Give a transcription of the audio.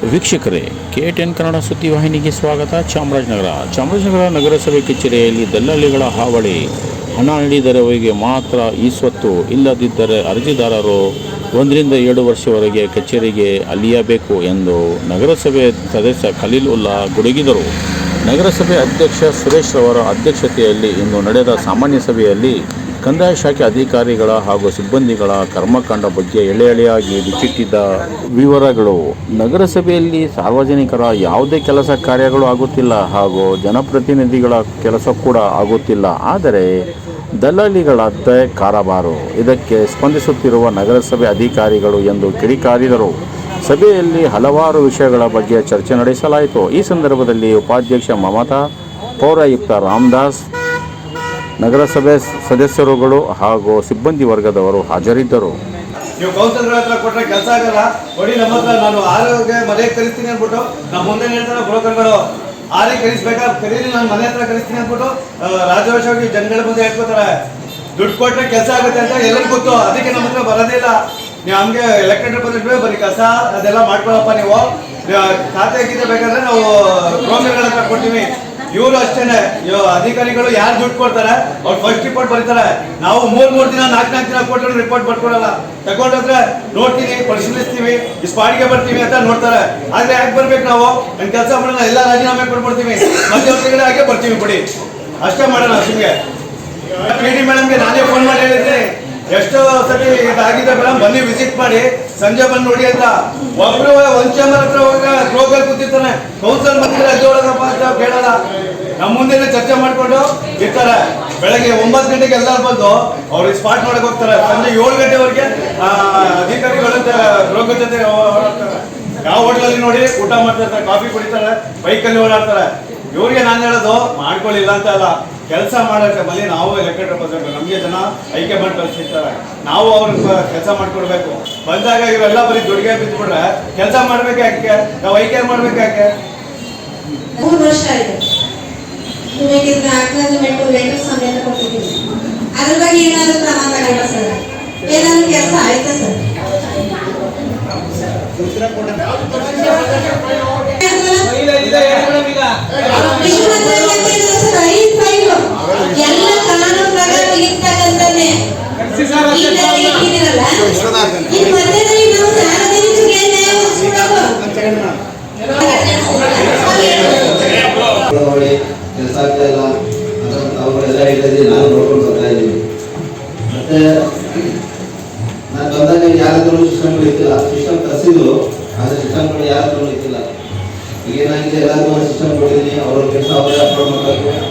ವೀಕ್ಷಕರೇ, KTN ಕನ್ನಡ ಸುದ್ದಿವಾಹಿನಿಗೆ ಸ್ವಾಗತ. ಚಾಮರಾಜನಗರ ನಗರಸಭೆ ಕಚೇರಿಯಲ್ಲಿ ದಲ್ಲಾಳಿಗಳ ಹಾವಳಿ. ಹಣ ನೀಡಿದರೆ ಅವರಿಗೆ ಮಾತ್ರ ಈ ಸ್ವತ್ತು, ಇಲ್ಲದಿದ್ದರೆ ಅರ್ಜಿದಾರರು 1 ರಿಂದ 7 ವರ್ಷವರೆಗೆ ಕಚೇರಿಗೆ ಅಲಿಯಬೇಕು ಎಂದು ನಗರಸಭೆ ಸದಸ್ಯ ಖಲೀಲ್ ಉಲ್ಲಾ ಗುಡುಗಿದರು. ನಗರಸಭೆ ಅಧ್ಯಕ್ಷ ಸುರೇಶ್ ರವರ ಅಧ್ಯಕ್ಷತೆಯಲ್ಲಿ ಇಂದು ನಡೆದ ಸಾಮಾನ್ಯ ಸಭೆಯಲ್ಲಿ ಕಂದಾಯ ಶಾಖೆ ಅಧಿಕಾರಿಗಳ ಹಾಗೂ ಸಿಬ್ಬಂದಿಗಳ ಕರ್ಮಕಾಂಡ ಬಗ್ಗೆ ಎಳೆಯಾಗಿ ಬಿಚ್ಚಿಟ್ಟಿದ್ದ ವಿವರಗಳು. ನಗರಸಭೆಯಲ್ಲಿ ಸಾರ್ವಜನಿಕರ ಯಾವುದೇ ಕೆಲಸ ಕಾರ್ಯಗಳು ಆಗುತ್ತಿಲ್ಲ ಹಾಗೂ ಜನಪ್ರತಿನಿಧಿಗಳ ಕೆಲಸ ಕೂಡ ಆಗುತ್ತಿಲ್ಲ. ಆದರೆ ದಲ್ಲಾಳಿಗಳದ್ದೇ ಕಾರಬಾರು. ಇದಕ್ಕೆ ಸ್ಪಂದಿಸುತ್ತಿರುವ ನಗರಸಭೆ ಅಧಿಕಾರಿಗಳು ಎಂದು ಕಿಡಿಕಾರಿದರು. ಸಭೆಯಲ್ಲಿ ಹಲವಾರು ವಿಷಯಗಳ ಬಗ್ಗೆ ಚರ್ಚೆ ನಡೆಸಲಾಯಿತು. ಈ ಸಂದರ್ಭದಲ್ಲಿ ಉಪಾಧ್ಯಕ್ಷ ಮಮತಾ, ಪೌರಾಯುಕ್ತ ರಾಮದಾಸ್, ನಗರಸಭೆ ಸದಸ್ಯರುಗಳು ಹಾಗೂ ಸಿಬ್ಬಂದಿ ವರ್ಗದವರು ಹಾಜರಿದ್ದರು. ನೀವು ಕೌನ್ಸಿಲರ್ ಹತ್ರ ಕೊಟ್ಟರೆ ಕೆಲಸ ಆಗಲ್ಲ, ಕೊಡಿ ನಮ್ಮ ಹತ್ರ, ನಾನು ಆರೋಗ್ಯ ಮನೆ ಕಲಿಸ್ತೀನಿ ಅಂದ್ಬಿಟ್ಟು ನಮ್ಮ ಮುಂದೆ ಹೇಳ್ತಾರೆ ಬ್ರೋಕರ್ಗಳು. ಆರೇ ಕಲಿಸ್ಬೇಕಾದ್ರೆ ಕರೀಲಿ, ನಾನು ಮನೆ ಹತ್ರ ಕಲಿಸ್ತೀನಿ ಅಂದ್ಬಿಟ್ಟು ರಾಜವರ್ಷವಾಗಿ ಜನಗಳ ಮುಂದೆ ಹೇಳ್ಕೊತಾರೆ. ದುಡ್ಡು ಕೊಟ್ಟರೆ ಕೆಲಸ ಆಗುತ್ತೆ ಅಂತ ಎಲ್ಲರಿಗೂ ಗೊತ್ತು, ಅದಕ್ಕೆ ನಮ್ಮ ಹತ್ರ ಬರೋದಿಲ್ಲ. ನೀವು ಹಂಗೆ ಎಲೆಕ್ಟೆಡ್ ರಿಪ್ರೆಸೆಂಟೇಟಿವ್ ಬರೀ ಕಸ ಅದೆಲ್ಲ ಮಾಡ್ಕೊಳಪ್ಪ. ನೀವು ಖಾತೆ ಗೀತೆ ಬೇಕಾದ್ರೆ ನಾವು ಬ್ರೋಕರ್ಗಳ ಹತ್ರ ಕೊಡ್ತೀವಿ. ಇವರು ಅಷ್ಟೇನೆ, ಅಧಿಕಾರಿಗಳು ಯಾರು ದುಡ್ಡು ಕೊಡ್ತಾರೆ ಅವ್ರು ಫಸ್ಟ್ ರಿಪೋರ್ಟ್ ಬರೀತಾರೆ. ನಾವು 3 ದಿನ 4 ದಿನ ಕೊಟ್ಟರು ರಿಪೋರ್ಟ್ ಬರ್ಕೊಡಲ್ಲ. ತಗೊಂಡೋದ್ರೆ ನೋಡ್ತೀವಿ, ಪರಿಶೀಲಿಸ್ತೀವಿ, ಸ್ಪಾಟ್ಗೆ ಬರ್ತೀವಿ ಅಂತ ನೋಡ್ತಾರೆ. ಆದ್ರೆ ಯಾಕೆ ಬರ್ಬೇಕು? ನಾವು ನನ್ನ ಕೆಲಸ ಮಾಡೋಣ, ಎಲ್ಲ ರಾಜೀನಾಮೆ ಕೊಟ್ಬಿಡ್ತೀವಿ, ಮಧ್ಯವರ್ತಿಗಳೇ ಹಾಗೆ ಬರ್ತೀವಿ ಬಿಡಿ, ಅಷ್ಟೇ ಮಾಡೋಣ. ಸುಮ್ಗೆ PD ಮೇಡಮ್ಗೆ ನಾನೇ ಫೋನ್ ಮಾಡಿ ಹೇಳಿದ್ದೀನಿ, ಎಷ್ಟೋ ಸತಿ ಇದಾಗಿದೆ ಮೇಡಮ್, ಬನ್ನಿ ವಿಸಿಟ್ ಮಾಡಿ, ಸಂಜೆ ಬಂದು ನೋಡಿ ಅಂತ. ಒಬ್ರು ಒಂದ್ ಚೇಂಬರ್ ಹತ್ರ ಹೋಗ ರೋಗಲ್ಲಿ ಕೂತಿರ್ತಾನೆ, ಕೌನ್ಸಿಲರ್ ಬಂದ್ರೆ ಅಜ್ಜಿ ಒಳಗಪ್ಪ ಅಂತ ಕೇಳಲ್ಲ. ನಮ್ಮ ಮುಂದೆ ಚರ್ಚೆ ಮಾಡ್ಕೊಂಡು ಇರ್ತಾರೆ. ಬೆಳಗ್ಗೆ 9 ಗಂಟೆಗೆ ಎಲ್ಲರೂ ಬಂದು ಅವ್ರಿಗೆ ಸ್ಪಾಟ್ ಮಾಡಕ್ ಹೋಗ್ತಾರೆ. ಸಂಜೆ 7 ಗಂಟೆವರೆಗೆ ಅಧಿಕಾರಿಗಳು ರೋಗ ಜೊತೆ ಓಡಾಡ್ತಾರೆ. ಯಾವ ಹೋಟ್ಲಲ್ಲಿ ನೋಡಿ ಊಟ ಮಾಡ್ತಿರ್ತಾರೆ, ಕಾಫಿ ಕುಡಿತಾರೆ, ಬೈಕಲ್ಲಿ ಓಡಾಡ್ತಾರೆ. ಇವ್ರಿಗೆ ನಾನು ಹೇಳೋದು, ಮಾಡ್ಕೊಳ್ಳಿಲ್ಲ ಅಂತ ಅಲ್ಲ, ಕೆಲಸ ಮಾಡೋಕ್ಕೆ ಬಲ್ಲಿ ನಾವು ಎಲೆಕ್ಟೆಡ್ ರಿಪ್ರೆಸೆಂಟೇಟಿವ್, ನಮಗೆ ಜನ ಆಯ್ಕೆ ಮಾಡಿ ಕಳಿಸಿರ್ತಾರೆ, ನಾವು ಅವ್ರಿಗೆ ಕೆಲಸ ಮಾಡ್ಕೊಡ್ಬೇಕು. ಬಂದಾಗ ಇವೆಲ್ಲ ಬರೀ ದುಡ್ಡಿಗೆ ಬಿದ್ದುಬಿಟ್ರೆ ಕೆಲಸ ಮಾಡ್ಬೇಕು ಯಾಕೆ? ನಾವು ಆಯ್ಕೆ ಮಾಡ್ಬೇಕು ಯಾಕೆ? 3 ವರ್ಷ ಆಯ್ತು ಅಕ್ನಾಲಜ್ಮೆಂಟ್ ಲೆಟರ್ ಸಮೇತ ಕೊಟ್ಟಿದ್ದೀವಿ. ಅದ್ರ ಬಗ್ಗೆ ಏನಾದರೂ ಕ್ರಮ ತಗೊಂಡ ಸರ್? ಏನಾದರೂ ಕೆಲಸ ಆಯ್ತಾ ಸರ್? ಎಲ್ಲ ಕಾನೂನು ಪ್ರಕಾರ ಇರ್ತಕ್ಕಂಥದ್ದೇ ಈ ಮಧ್ಯದಲ್ಲಿ ನಾವು ಸಾರ್ವಜನಿಕರಿಗೆ ನ್ಯಾಯ ಕೆಲಸ ಆಗ್ತಾ ಇಲ್ಲ ಅಂತ ಅವರೆಲ್ಲ ಹೇಳಿದ್ರೆ ನಾನು ನೋಡ್ಕೊಂಡು ಬರ್ತಾ ಇದ್ದೀನಿ. ಮತ್ತೆ ನಾನು ಬಂದಾಗ ಯಾರಾದ್ರೂ ಸಿಸ್ಟಮ್ಗಳು ಇತ್ತಿಲ್ಲ, ಸಿಸ್ಟಮ್ ತರಿಸಿದ್ರು, ಆದರೆ ಸಿಸ್ಟಮ್ಗಳು ಯಾರಾದ್ರೂ ಇತ್ತಿಲ್ಲ. ಈಗೇನಾಗಿದೆ, ಎಲ್ಲರಿಗೂ ಒಂದು ಸಿಸ್ಟಮ್ ಕೊಟ್ಟಿದ್ದೀನಿ, ಅವ್ರ ಕೆಲಸ ಅವರೇ ಅಪ್ಲೋಡ್ ಮಾಡಬೇಕು.